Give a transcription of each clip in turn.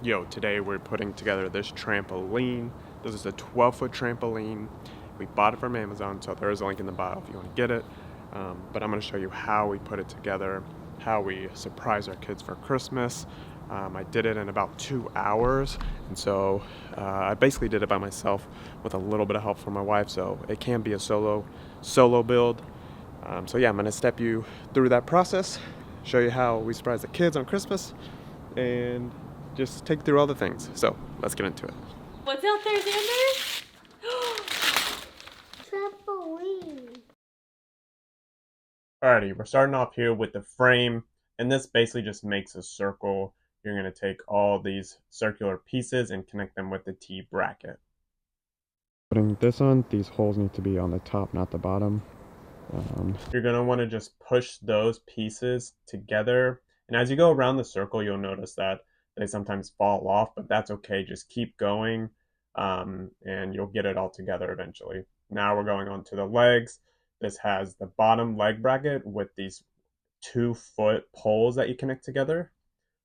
Yo, today we're putting together this trampoline. This is a 12-foot trampoline. We bought it from Amazon, so there is a link in the bio if you want to get it. But I'm going to show you how we put it together, how we surprise our kids for Christmas. I did it in about 2 hours, and so I basically did it by myself with a little bit of help from my wife, so it can be a solo build. So yeah, I'm going to step you through that process, show you how we surprise the kids on Christmas, and just take through all the things. So let's get into it. What's out there, Xander? Trampoline. Alrighty, we're starting off here with the frame, and this basically just makes a circle. You're going to take all these circular pieces and connect them with the T bracket. Putting this on, these holes need to be on the top, not the bottom. You're going to want to just push those pieces together, and as you go around the circle, you'll notice that they sometimes fall off, but that's okay. Just keep going, and you'll get it all together eventually. Now we're going on to the legs. This has the bottom leg bracket with these 2-foot poles that you connect together.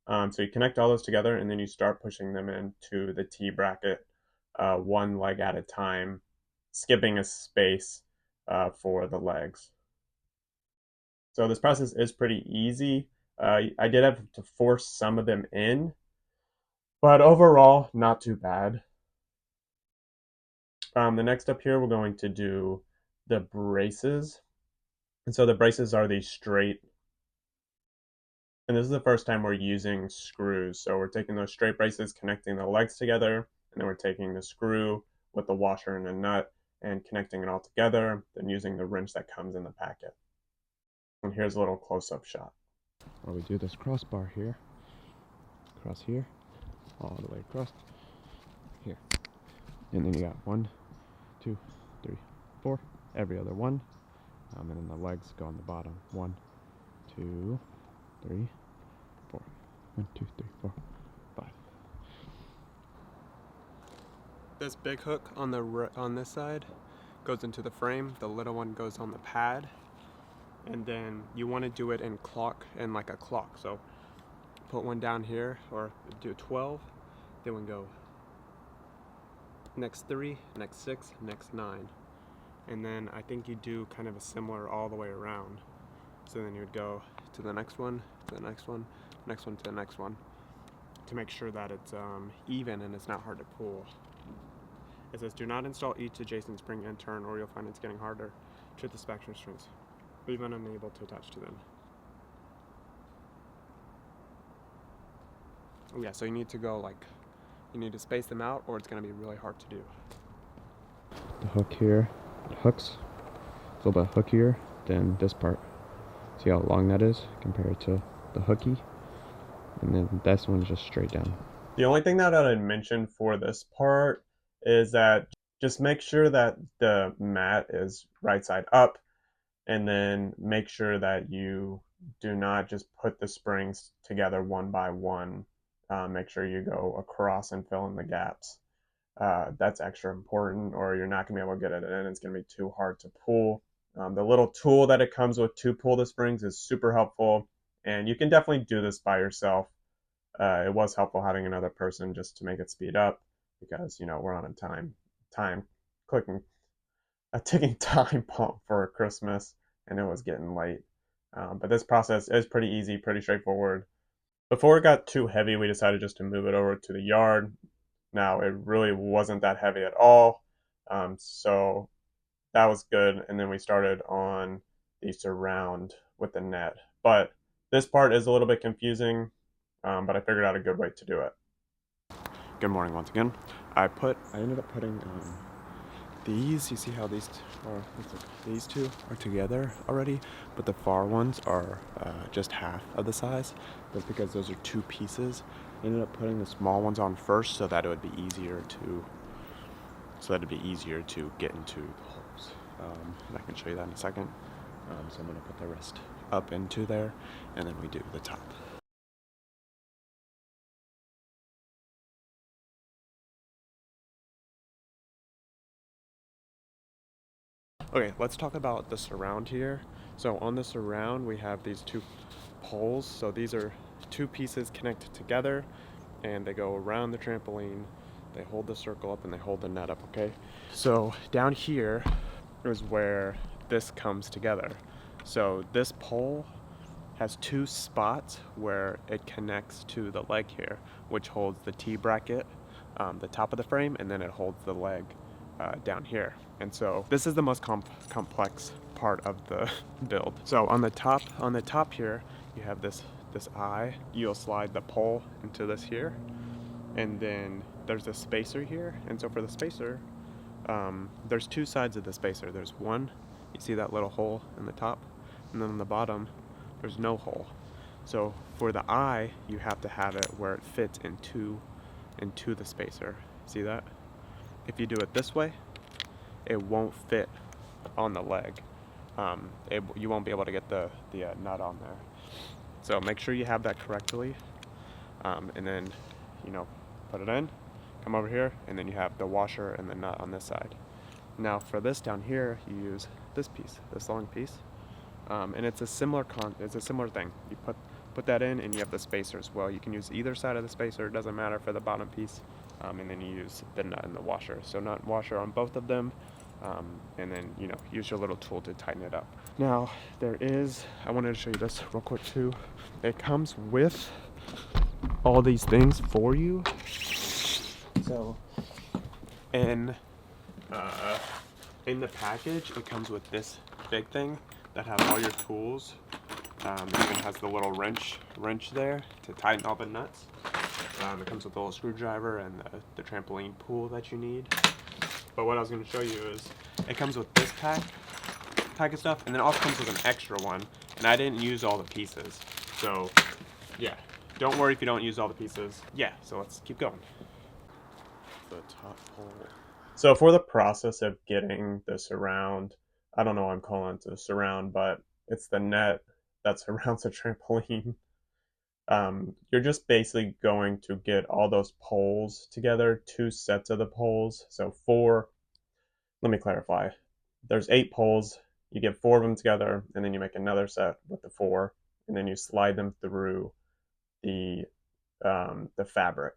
So you connect all those together, and then you start pushing them into the T bracket, one leg at a time, skipping a space for the legs. So this process is pretty easy. I did have to force some of them in, but overall, not too bad. The next up here, we're going to do the braces. And so the braces are these straight, and this is the first time we're using screws. So we're taking those straight braces, connecting the legs together, and then we're taking the screw with the washer and a nut and connecting it all together, then using the wrench that comes in the packet. And here's a little close-up shot. Where we do this crossbar here, across here, all the way across here. And then you got 1, 2, 3, 4, every other one. And then the legs go on the bottom. 1, 2, 3, 4. 1, 2, 3, 4, 5. This big hook on this side goes into the frame. The little one goes on the pad. And then you want to do it in like a clock. So put one down here, or do 12. Then we go next 3, next 6, next 9. And then I think you do kind of a similar all the way around. So then you would go to the next one, to the next one, next one, to the next one, to make sure that it's even and it's not hard to pull. It says, do not install each adjacent spring and turn, or you'll find it's getting harder. Treat the spectrum strings, even unable to attach to them. Yeah, so you need to go you need to space them out, or it's going to be really hard to do. The hook here, it hooks. It's a little bit hookier than this part. See how long that is compared to the hooky? And then this one's just straight down. The only thing that I'd mention for this part is that just make sure that the mat is right side up, and then make sure that you do not just put the springs together one by one. Make sure you go across and fill in the gaps. That's extra important, or you're not going to be able to get it in. It's going to be too hard to pull. The little tool that it comes with to pull the springs is super helpful, and you can definitely do this by yourself. It was helpful having another person just to make it speed up, because we're on a ticking time bomb for Christmas, and it was getting late. But this process is pretty easy, pretty straightforward. Before it got too heavy, we decided just to move it over to the yard. Now, it really wasn't that heavy at all, so that was good. And then we started on the surround with the net. But this part is a little bit confusing, but I figured out a good way to do it. Good morning once again. I ended up putting these. You see how these two are together already, but the far ones are just half of the size. That's because those are 2 pieces. I ended up putting the small ones on first, so that it would be easier to get into the holes. And I can show you that in a second. So I'm going to put the rest up into there, and then we do the top. Okay, let's talk about the surround here. So on the surround, we have these 2 poles. So these are 2 pieces connected together, and they go around the trampoline. They hold the circle up and they hold the net up, okay? So down here is where this comes together. So this pole has two spots where it connects to the leg here, which holds the T-bracket, the top of the frame, and then it holds the leg down here. And so this is the most complex part of the build. So on the top here, you have this eye. You'll slide the pole into this here, and then there's a spacer here. And so for the spacer, there's two sides of the spacer. There's one, you see that little hole in the top, and then on the bottom, there's no hole. So for the eye, you have to have it where it fits into the spacer. See that? If you do it this way, it won't fit on the leg. You won't be able to get the nut on there. So make sure you have that correctly, and then, you know, put it in, come over here, and then you have the washer and the nut on this side. Now for this down here, you use this piece, this long piece, and it's a similar thing. You put that in, and you have the spacer as well. You can use either side of the spacer, it doesn't matter for the bottom piece, and then you use the nut and the washer. So nut and washer on both of them, and then, you know, use your little tool to tighten it up. Now I wanted to show you this real quick too. It comes with all these things for you. So in the package, it comes with this big thing that has all your tools. It even has the little wrench there to tighten all the nuts. It comes with a little screwdriver and the trampoline pull that you need. But what I was going to show you is it comes with this pack of stuff, and then it also comes with an extra one, and I didn't use all the pieces. So yeah, don't worry if you don't use all the pieces. Yeah, so let's keep going. The top pole. So for the process of getting the surround, I don't know why I'm calling it the surround, but it's the net that surrounds the trampoline. You're just basically going to get all those poles together, 2 sets of the poles. So let me clarify. There's 8 poles. You get 4 of them together, and then you make another set with the 4, and then you slide them through the fabric.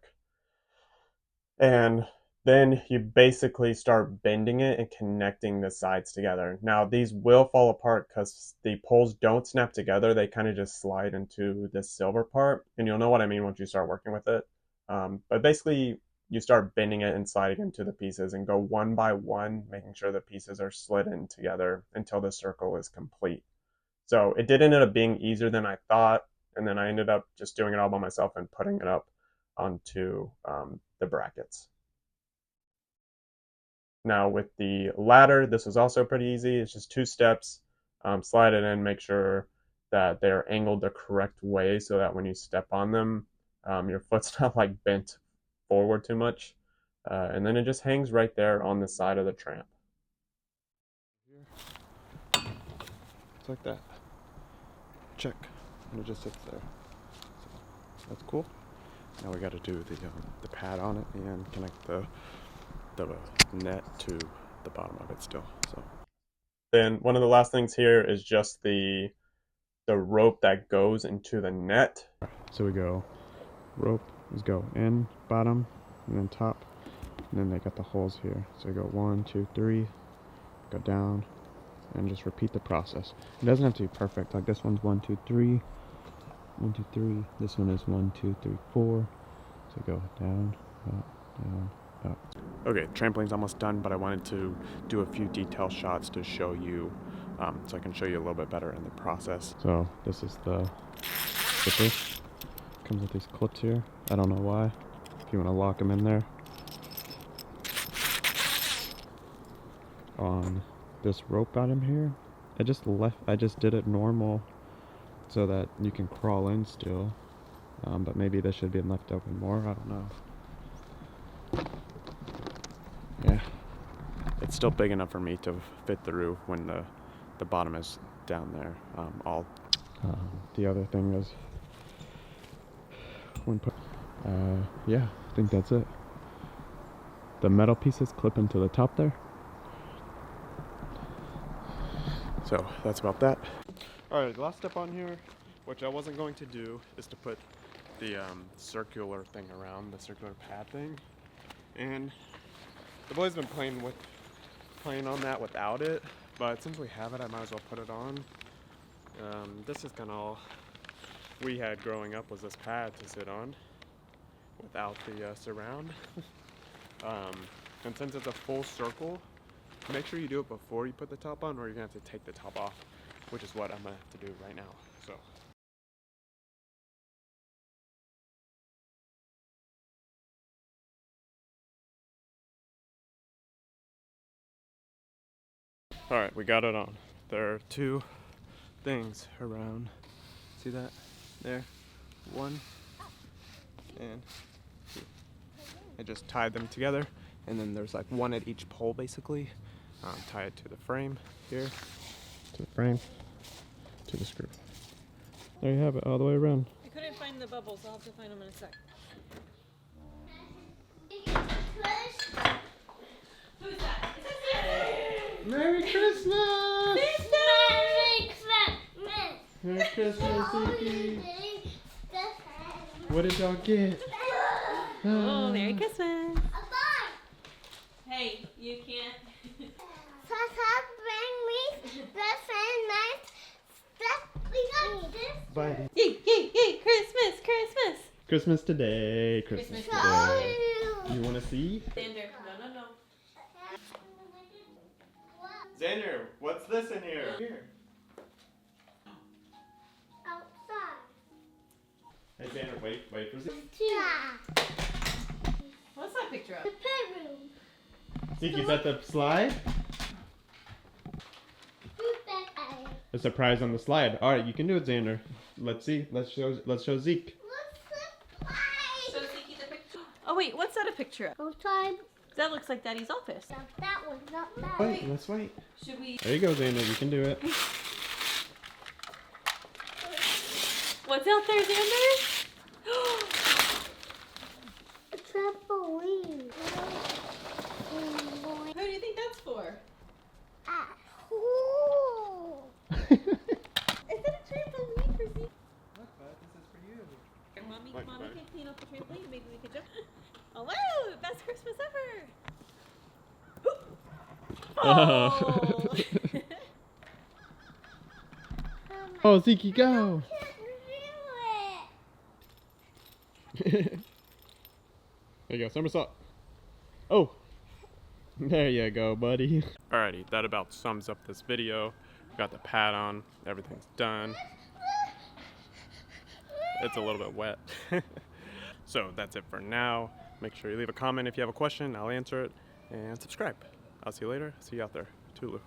And then you basically start bending it and connecting the sides together. Now these will fall apart because the poles don't snap together. They kind of just slide into this silver part, and you'll know what I mean once you start working with it. But basically you start bending it and sliding into the pieces and go one by one, making sure the pieces are slid in together until the circle is complete. So it did end up being easier than I thought, and then I ended up just doing it all by myself and putting it up onto the brackets. Now with the ladder, this was also pretty easy. It's just 2 steps. Slide it in, make sure that they're angled the correct way so that when you step on them, your foot's not like bent forward too much. And then it just hangs right there on the side of the tramp. It's like that. Check. And it just sits there. So that's cool. Now we got to do the pad on it and connect the net to the bottom of it still. So then one of the last things here is just the rope that goes into the net. So we go rope is go in bottom and then top, and then they got the holes here. So we go 1, 2, 3, go down, and just repeat the process. It doesn't have to be perfect. Like this one's 1, 2, 3, 1, 2, 3. This one is 1, 2, 3, 4. So go down, up, down, up. Okay, trampoline's almost done, but I wanted to do a few detail shots to show you, so I can show you a little bit better in the process. So this is the zipper. Comes with these clips here. I don't know why. If you want to lock them in there. On this rope bottom here, I just did it normal so that you can crawl in still. But maybe this should be left open more. I don't know. Yeah, it's still big enough for me to fit through when the bottom is down there. The other thing is yeah, I think that's it. The metal pieces clip into the top there. So that's about that. Alright, the last step on here, which I wasn't going to do, is to put the circular thing around, the circular pad thing. And the boys been playing on that without it, but since we have it, I might as well put it on. This is kind of all we had growing up, was this pad to sit on without the surround. And since it's a full circle, make sure you do it before you put the top on, or you're gonna have to take the top off, which is what I'm gonna have to do right now. So. All right, we got it on. There are two things around. See that? There. One and two. I just tied them together, and then there's like one at each pole basically. Tie it to the frame here. To the frame. To the screw. There you have it, all the way around. I couldn't find the bubbles. I'll have to find them in a sec. Who's that? Is that Santa? Merry Christmas! Merry Christmas! Merry Christmas, Zeke! What did y'all get? Oh, Merry Christmas! Hey, you can't. Bye. Yay, Christmas, Christmas! Christmas today, Christmas today. You want to see? Xander, no. Xander, what's this in here? Outside. Hey Xander, wait for Zeke. What's that picture of? The playroom. Zeke, is that the slide? A surprise on the slide. All right, you can do it, Xander. Let's see. Let's show Zeke. Show Zeke the picture. Oh wait, what's that a picture of? Outside. That looks like Daddy's office. Not that one, not that Wait, let's wait. Should we? There you go, Xander. You can do it. What's out there, Xander? A trampoline. Who do you think that's for? Is that a trampoline for Zeke? Look, bud, this is for you. Mommy Look, can buddy. clean up the trampoline and maybe we can jump. Oh wow! Best Christmas ever! Oh! Oh, Zeke, go! There you go, somersault. Oh! There you go, buddy. Alrighty, that about sums up this video. Got the pad on, everything's done. It's a little bit wet. So that's it for now. Make sure you leave a comment if you have a question, I'll answer it. And subscribe. I'll see you later. See you out there. Toodaloo.